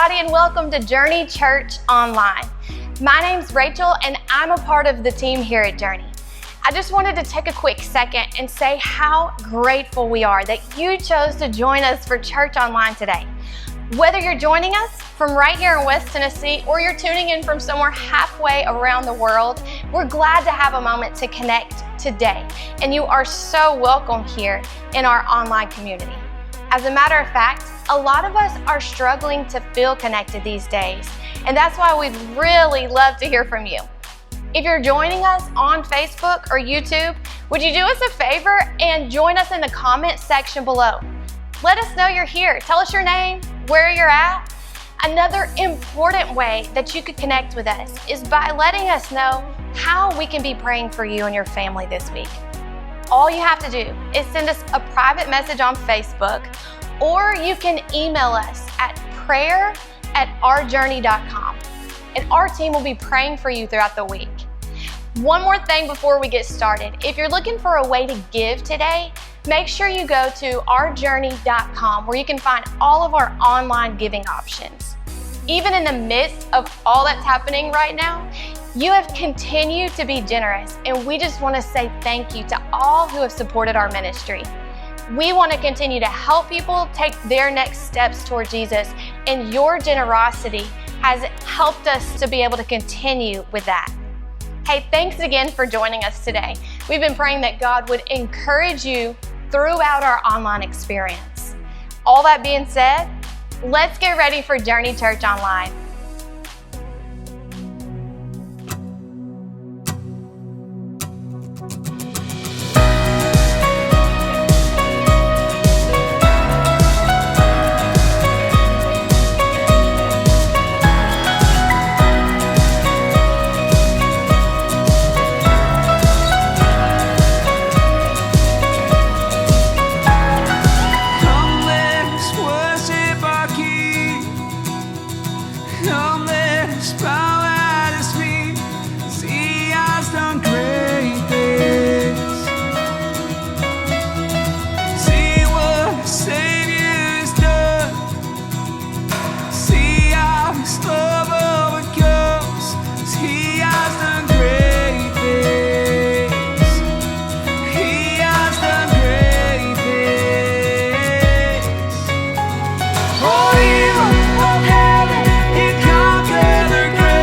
everybody, and welcome to Journey Church Online. My name's Rachel, and I'm a part of the team here at Journey. I just wanted to take a quick second and say how grateful we are that you chose to join us for Church Online today. Whether you're joining us from right here in West Tennessee or you're tuning in from somewhere halfway around the world, we're glad to have a moment to connect today. And you are so welcome here in our online community. As a matter of fact, a lot of us are struggling to feel connected these days, and that's why we'd really love to hear from you. If you're joining us on Facebook or YouTube, would you do us a favor and join us in the comment section below? Let us know you're here. Tell us your name, where you're at. Another important way that you could connect with us is by letting us know how we can be praying for you and your family this week. All you have to do is send us a private message on Facebook, or you can email us at prayer@ourjourney.com, and our team will be praying for you throughout the week. One more thing before we get started. If you're looking for a way to give today, make sure you go to ourjourney.com, where you can find all of our online giving options. Even in the midst of all that's happening right now, you have continued to be generous, and we just want to say thank you to all who have supported our ministry. We want to continue to help people take their next steps toward Jesus, and your generosity has helped us to be able to continue with that. Hey, thanks again for joining us today. We've been praying that God would encourage you throughout our online experience. All that being said, let's get ready for Journey Church Online. Oh, you of heaven, you conquer the grave.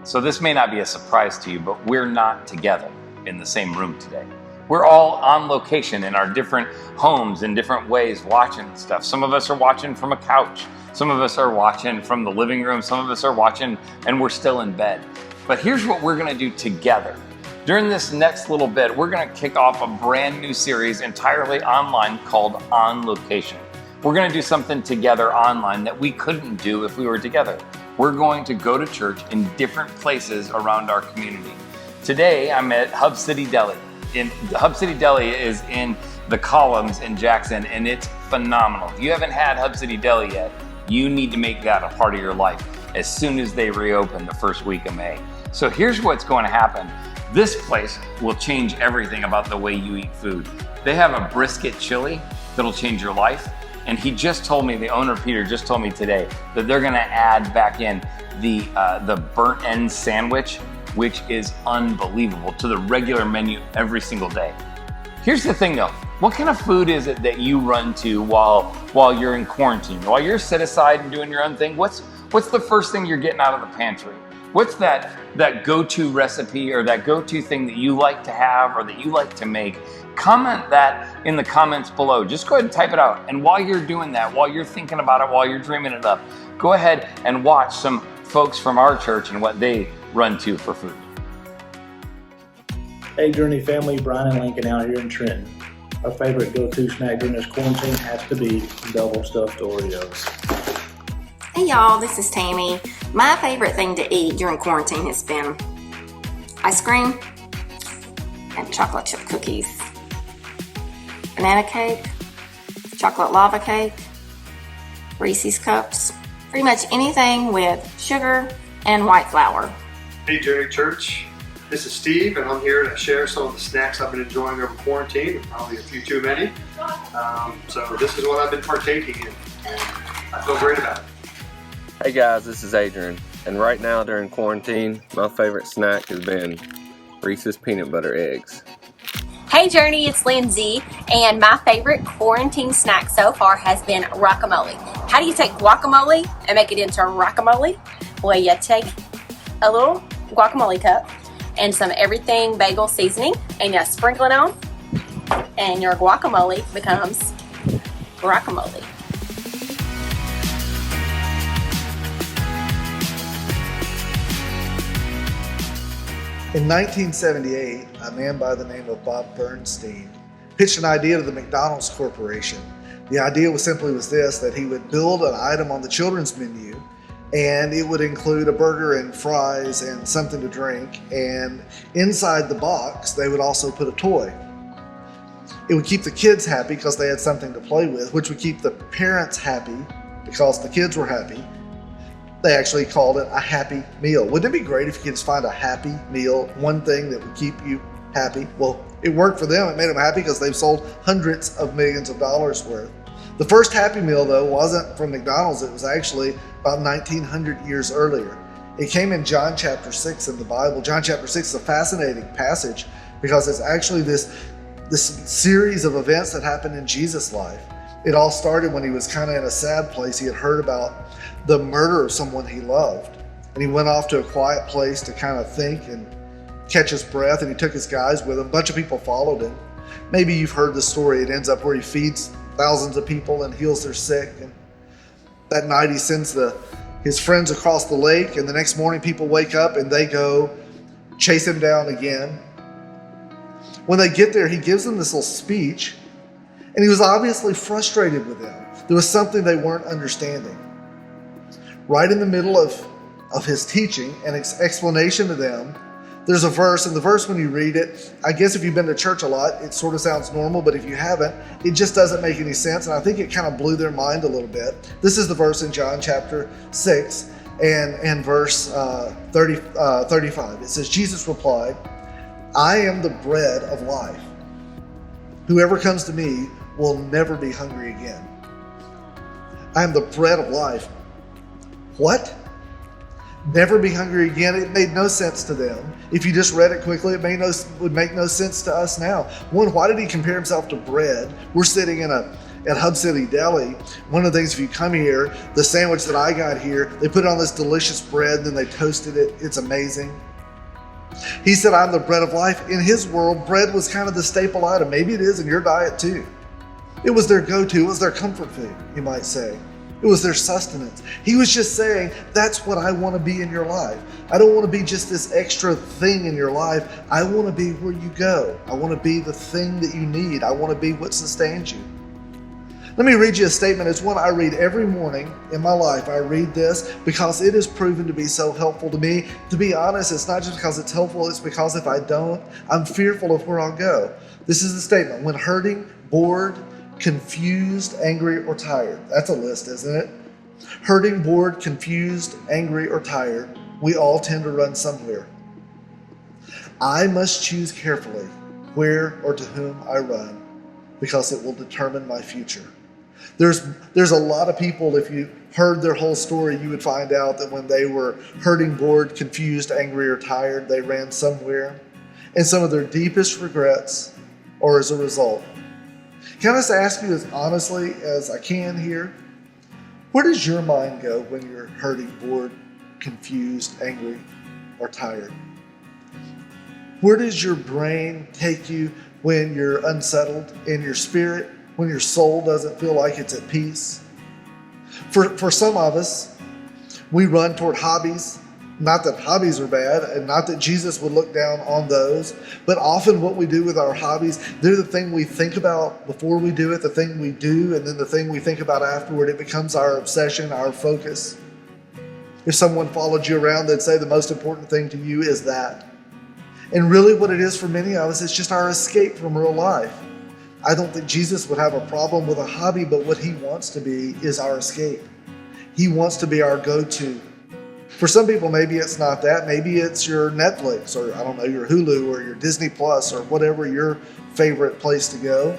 So this may not be a surprise to you, but we're not together in the same room today. We're all on location in our different homes in different ways watching stuff. Some of us are watching from a couch. Some of us are watching from the living room. Some of us are watching and we're still in bed. But here's what we're gonna do together. During this next little bit, we're gonna kick off a brand new series entirely online called On Location. We're gonna do something together online that we couldn't do if we were together. We're going to go to church in different places around our community. Today, I'm at Hub City Deli. Hub City Deli is in the Columns in Jackson, and it's phenomenal. If you haven't had Hub City Deli yet, you need to make that a part of your life as soon as they reopen the first week of May. So here's what's going to happen. This place will change everything about the way you eat food. They have a brisket chili that'll change your life. And he just told me, the owner Peter just told me today, that they're gonna add back in the burnt end sandwich, which is unbelievable, to the regular menu every single day. Here's the thing though, what kind of food is it that you run to while you're in quarantine? While you're set aside and doing your own thing, what's the first thing you're getting out of the pantry? What's that go-to recipe or that go-to thing that you like to have or that you like to make? Comment that in the comments below. Just go ahead and type it out. And while you're doing that, while you're thinking about it, while you're dreaming it up, go ahead and watch some folks from our church and what they run to for food. Hey Journey family, Brian and Lincoln out here in Trenton. Our favorite go-to snack during this quarantine has to be double stuffed Oreos. Hey y'all, this is Tammy. My favorite thing to eat during quarantine has been ice cream and chocolate chip cookies, banana cake, chocolate lava cake, Reese's cups, pretty much anything with sugar and white flour. Hey Journey Church, this is Steve and I'm here to share some of the snacks I've been enjoying over quarantine, probably a few too many. So this is what I've been partaking in and I feel great about it. Hey guys, this is Adrian, and right now during quarantine, my favorite snack has been Reese's peanut butter eggs. Hey Journey, it's Lindsay, and my favorite quarantine snack so far has been guacamole. How do you take guacamole and make it into rockamole? Well, you take a little guacamole cup and some everything bagel seasoning, and you sprinkle it on, and your guacamole becomes guacamole. In 1978, a man by the name of Bob Bernstein pitched an idea to the McDonald's Corporation. The idea was this, that he would build an item on the children's menu and it would include a burger and fries and something to drink, and inside the box they would also put a toy. It would keep the kids happy because they had something to play with, which would keep the parents happy because the kids were happy. They actually called it a happy meal. Wouldn't it be great if you could just find a happy meal, one thing that would keep you happy? Well, it worked for them. It made them happy because they've sold hundreds of millions of dollars worth. The first Happy Meal, though, wasn't from McDonald's. It was actually about 1900 years earlier. It came in John chapter 6 in the Bible. John chapter 6 is a fascinating passage because it's actually this series of events that happened in Jesus' life. It all started when he was kind of in a sad place. He had heard about the murder of someone he loved, and he went off to a quiet place to kind of think and catch his breath, and he took his guys with him. A bunch of people followed him. Maybe you've heard the story. It ends up where he feeds thousands of people and heals their sick, and that night he sends his friends across the lake, and the next morning people wake up and they go chase him down again. When they get there, he gives them this little speech, and he was obviously frustrated with them. There was something they weren't understanding. Right in the middle of his teaching and explanation to them, there's a verse, and the verse, when you read it, I guess if you've been to church a lot, it sort of sounds normal, but if you haven't, it just doesn't make any sense, and I think it kind of blew their mind a little bit. This is the verse in John chapter 6 and verse 35. It says, Jesus replied, "I am the bread of life. Whoever comes to me will never be hungry again." I am the bread of life. What? Never be hungry again? It made no sense to them. If you just read it quickly, would make no sense to us now. One, why did he compare himself to bread? We're sitting in at Hub City Deli, one of the things, if you come here, the sandwich that I got here, they put it on this delicious bread, then they toasted it. It's amazing. He said, I'm the bread of life. In his world, bread was kind of the staple item. Maybe it is in your diet too. It was their go-to. It was their comfort food, you might say. It was their sustenance. He was just saying, that's what I want to be in your life. I don't want to be just this extra thing in your life. I want to be where you go. I want to be the thing that you need. I want to be what sustains you. Let me read you a statement. It's one I read every morning in my life. I read this because it has proven to be so helpful to me. To be honest, it's not just because it's helpful, it's because if I don't, I'm fearful of where I'll go. This is the statement: when hurting, bored, confused, angry, or tired. That's a list, isn't it? Hurting, bored, confused, angry, or tired. We all tend to run somewhere. I must choose carefully where or to whom I run, because it will determine my future. There's a lot of people, if you heard their whole story, you would find out that when they were hurting, bored, confused, angry, or tired, they ran somewhere. And some of their deepest regrets are as a result. Can I just ask you as honestly as I can here, where does your mind go when you're hurting, bored, confused, angry, or tired? Where does your brain take you when you're unsettled in your spirit, when your soul doesn't feel like it's at peace? For some of us, we run toward hobbies. Not that hobbies are bad, and not that Jesus would look down on those, but often what we do with our hobbies, they're the thing we think about before we do it, the thing we do, and then the thing we think about afterward. It becomes our obsession, our focus. If someone followed you around, they'd say the most important thing to you is that. And really what it is for many of us, it's just our escape from real life. I don't think Jesus would have a problem with a hobby, but what he wants to be is our escape. He wants to be our go-to. For some people, maybe it's not that. Maybe it's your Netflix, or I don't know, your Hulu or your Disney Plus, or whatever your favorite place to go.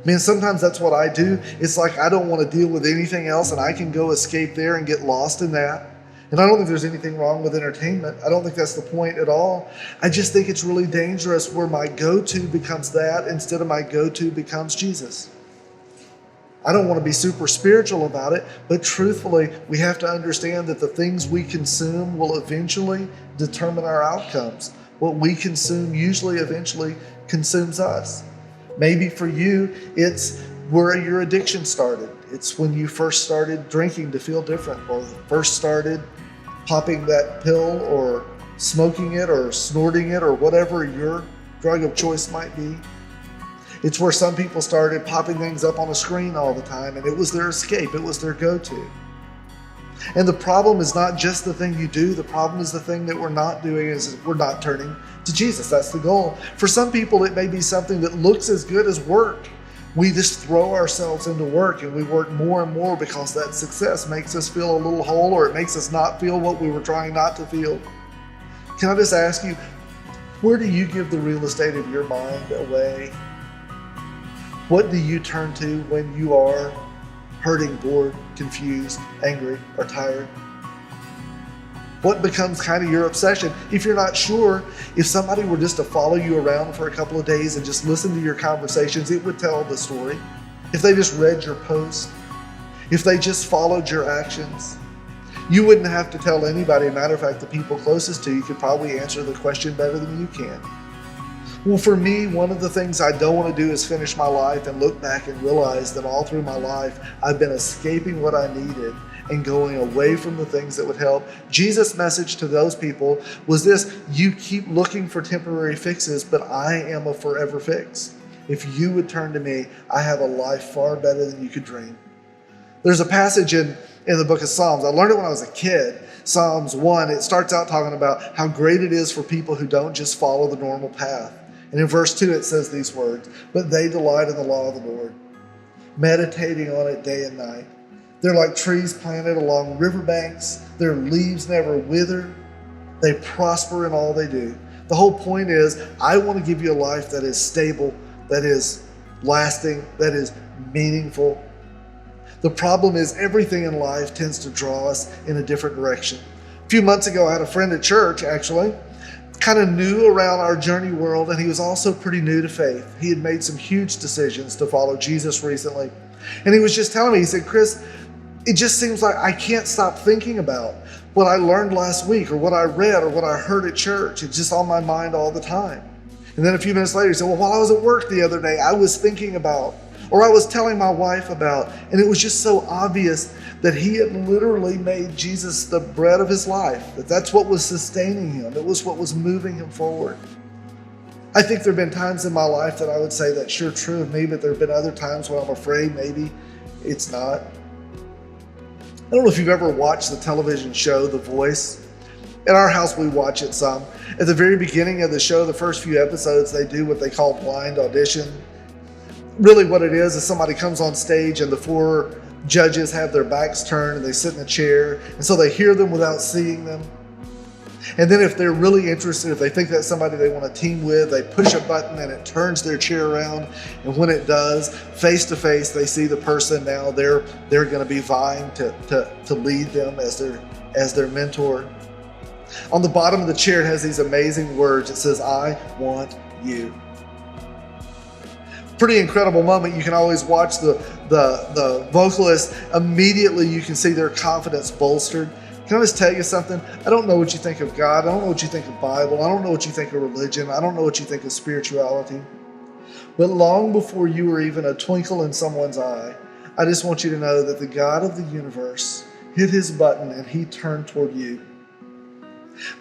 I mean, sometimes that's what I do. It's like I don't want to deal with anything else, and I can go escape there and get lost in that. And I don't think there's anything wrong with entertainment. I don't think that's the point at all. I just think it's really dangerous where my go-to becomes that instead of my go-to becomes Jesus. I don't want to be super spiritual about it, but truthfully, we have to understand that the things we consume will eventually determine our outcomes. What we consume usually eventually consumes us. Maybe for you, it's where your addiction started. It's when you first started drinking to feel different, or first started popping that pill, or smoking it, or snorting it, or whatever your drug of choice might be. It's where some people started popping things up on a screen all the time, and it was their escape, it was their go-to. And the problem is not just the thing you do, the problem is the thing that we're not doing, is we're not turning to Jesus. That's the goal. For some people, it may be something that looks as good as work. We just throw ourselves into work, and we work more and more because that success makes us feel a little whole, or it makes us not feel what we were trying not to feel. Can I just ask you, where do you give the real estate of your mind away? What do you turn to when you are hurting, bored, confused, angry, or tired? What becomes kind of your obsession? If you're not sure, if somebody were just to follow you around for a couple of days and just listen to your conversations, it would tell the story. If they just read your post, if they just followed your actions, you wouldn't have to tell anybody. Matter of fact, the people closest to you could probably answer the question better than you can. Well, for me, one of the things I don't want to do is finish my life and look back and realize that all through my life, I've been escaping what I needed and going away from the things that would help. Jesus' message to those people was this: you keep looking for temporary fixes, but I am a forever fix. If you would turn to me, I have a life far better than you could dream. There's a passage in the book of Psalms. I learned it when I was a kid. Psalms 1, it starts out talking about how great it is for people who don't just follow the normal path. And in verse 2, it says these words: but they delight in the law of the Lord, meditating on it day and night. They're like trees planted along riverbanks. Their leaves never wither. They prosper in all they do. The whole point is, I want to give you a life that is stable, that is lasting, that is meaningful. The problem is everything in life tends to draw us in a different direction. A few months ago, I had a friend at church, actually, kind of new around our journey world, and he was also pretty new to faith. He had made some huge decisions to follow Jesus recently. And he was just telling me, he said, Chris, it just seems like I can't stop thinking about what I learned last week or what I read or what I heard at church. It's just on my mind all the time. And then a few minutes later, he said, well, while I was at work the other day, I was thinking about, or I was telling my wife about, and it was just so obvious that he had literally made Jesus the bread of his life, that that's what was sustaining him. It was what was moving him forward. I think there have been times in my life that I would say that's sure true of me, but there have been other times when I'm afraid maybe it's not. I don't know if you've ever watched the television show The Voice. At our house, we watch it some. At the very beginning of the show, the first few episodes, they do what they call blind audition. Really what it is somebody comes on stage and the 4 judges have their backs turned and they sit in a chair. And so they hear them without seeing them. And then if they're really interested, if they think that's somebody they want to team with, they push a button and it turns their chair around. And when it does, face to face, they see the person now they're going to be vying to lead them as their mentor. On the bottom of the chair, it has these amazing words. It says, I want you. Pretty incredible moment. You can always watch the vocalist. Immediately you can see their confidence bolstered. Can I just tell you something? I don't know what you think of God. I don't know what you think of Bible. I don't know what you think of religion. I don't know what you think of spirituality. But long before you were even a twinkle in someone's eye, I just want you to know that the God of the universe hit his button and he turned toward you.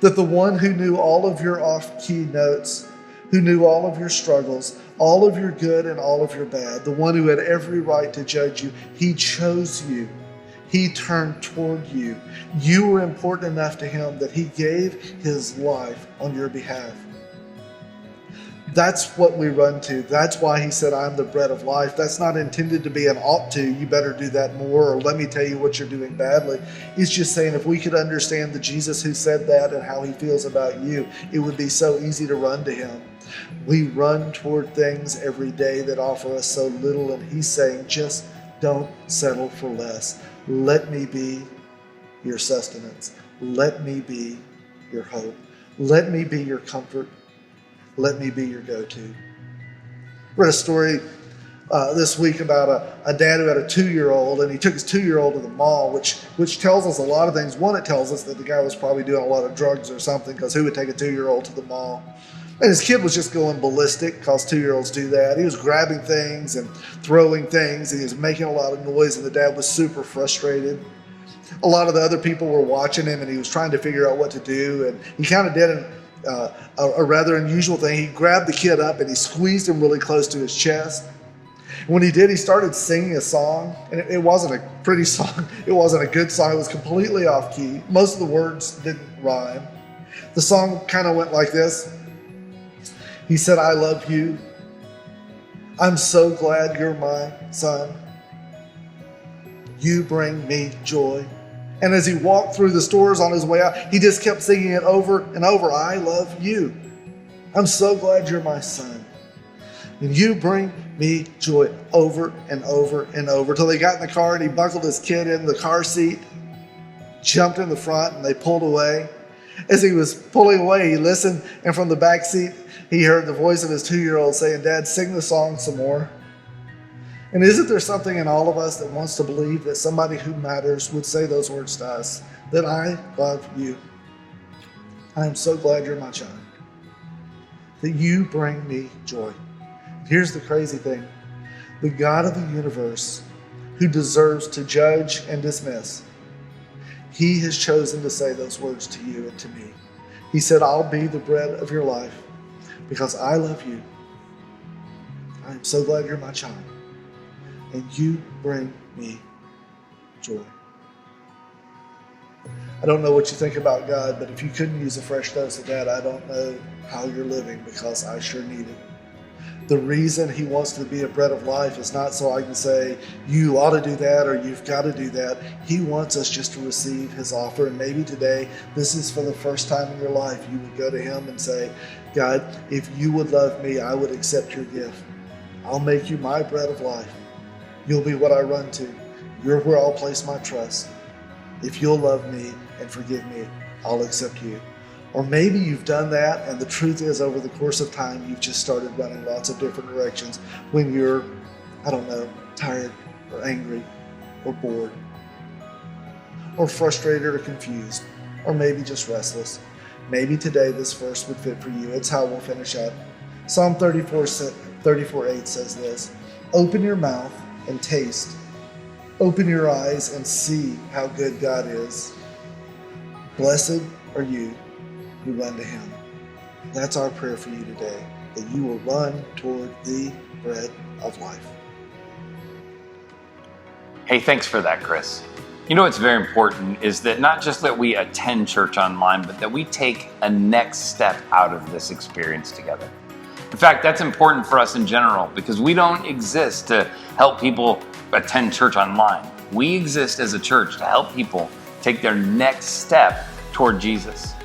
That the one who knew all of your off-key notes, who knew all of your struggles, all of your good and all of your bad, the one who had every right to judge you, he chose you. He turned toward you. You were important enough to him that he gave his life on your behalf. That's what we run to. That's why he said, I'm the bread of life. That's not intended to be an ought to, you better do that more, or let me tell you what you're doing badly. It's just saying if we could understand the Jesus who said that and how he feels about you, it would be so easy to run to him. We run toward things every day that offer us so little, and he's saying, just don't settle for less. Let me be your sustenance. Let me be your hope. Let me be your comfort. Let me be your go-to. I read a story this week about a dad who had a 2-year-old, and he took his 2-year-old to the mall, which tells us a lot of things. One, it tells us that the guy was probably doing a lot of drugs or something, because who would take a 2-year-old to the mall? And his kid was just going ballistic, because 2-year-olds do that. He was grabbing things and throwing things, and he was making a lot of noise, and the dad was super frustrated. A lot of the other people were watching him, and he was trying to figure out what to do, and he kind of did a rather unusual thing. He grabbed the kid up, and he squeezed him really close to his chest. And when he did, he started singing a song, and it wasn't a pretty song. It wasn't a good song. It was completely off key. Most of the words didn't rhyme. The song kind of went like this. He said, I love you. I'm so glad you're my son. You bring me joy. And as he walked through the stores on his way out, he just kept singing it over and over. I love you. I'm so glad you're my son. And you bring me joy, over and over and over, till they got in the car and he buckled his kid in the car seat, jumped in the front, and they pulled away. As he was pulling away, he listened, and from the back seat, he heard the voice of his 2-year-old saying, Dad, sing the song some more. And isn't there something in all of us that wants to believe that somebody who matters would say those words to us? That I love you. I am so glad you're my child. That you bring me joy. Here's the crazy thing. The God of the universe, who deserves to judge and dismiss, he has chosen to say those words to you and to me. He said, I'll be the bread of your life because I love you. I am so glad you're my child. And you bring me joy. I don't know what you think about God, but if you couldn't use a fresh dose of that, I don't know how you're living, because I sure need it. The reason he wants to be a bread of life is not so I can say, you ought to do that or you've got to do that. He wants us just to receive his offer. And maybe today, this is for the first time in your life, you would go to him and say, God, if you would love me, I would accept your gift. I'll make you my bread of life. You'll be what I run to. You're where I'll place my trust. If you'll love me and forgive me, I'll accept you. Or maybe you've done that, and the truth is, over the course of time, you've just started running lots of different directions when you're, I don't know, tired or angry or bored or frustrated or confused or maybe just restless. Maybe today this verse would fit for you. It's how we'll finish up. Psalm 34:8 says this: "Open your mouth and taste. Open your eyes and see how good God is. Blessed are you who run to him." That's our prayer for you today, that you will run toward the bread of life. Hey, thanks for that, Chris. You know what's very important is that not just that we attend church online, but that we take a next step out of this experience together. In fact, that's important for us in general because we don't exist to help people attend church online. We exist as a church to help people take their next step toward Jesus.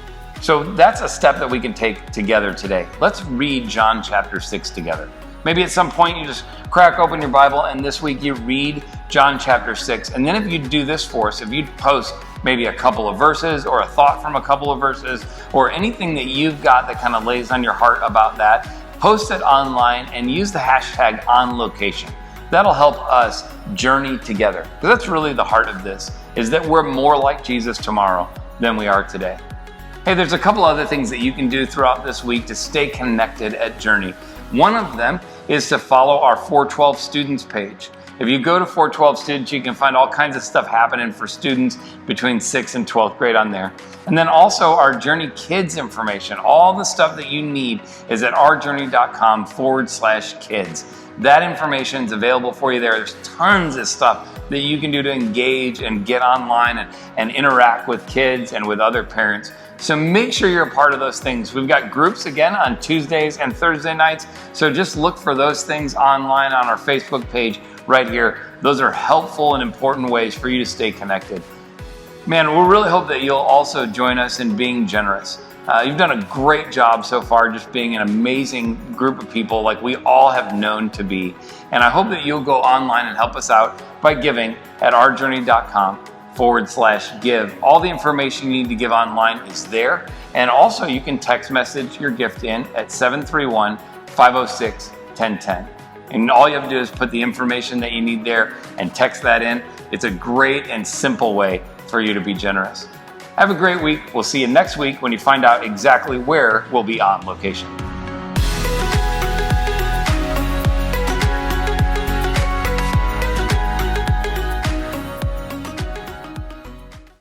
So that's a step that we can take together today. Let's read John chapter 6 together. Maybe at some point you just crack open your Bible and this week you read John chapter 6. And then if you do this for us, if you post maybe a couple of verses or a thought from a couple of verses or anything that you've got that kind of lays on your heart about that, post it online and use the hashtag #OnLocation. That'll help us journey together. Because that's really the heart of this, is that we're more like Jesus tomorrow than we are today. Hey, there's a couple other things that you can do throughout this week to stay connected at Journey. One of them is to follow our 412 Students page. If you go to 412 Students, you can find all kinds of stuff happening for students between 6th and 12th grade on there. And then also our Journey Kids information. All the stuff that you need is at ourjourney.com/kids. That information is available for you there. There's tons of stuff that you can do to engage and get online and interact with kids and with other parents. So make sure you're a part of those things. We've got groups again on Tuesdays and Thursday nights. So just look for those things online on our Facebook page right here. Those are helpful and important ways for you to stay connected. Man, we really hope that you'll also join us in being generous. You've done a great job so far just being an amazing group of people like we all have known to be. And I hope that you'll go online and help us out by giving at ourjourney.com/give. All the information you need to give online is there. And also you can text message your gift in at 731-506-1010. And all you have to do is put the information that you need there and text that in. It's a great and simple way for you to be generous. Have a great week. We'll see you next week when you find out exactly where we'll be on location.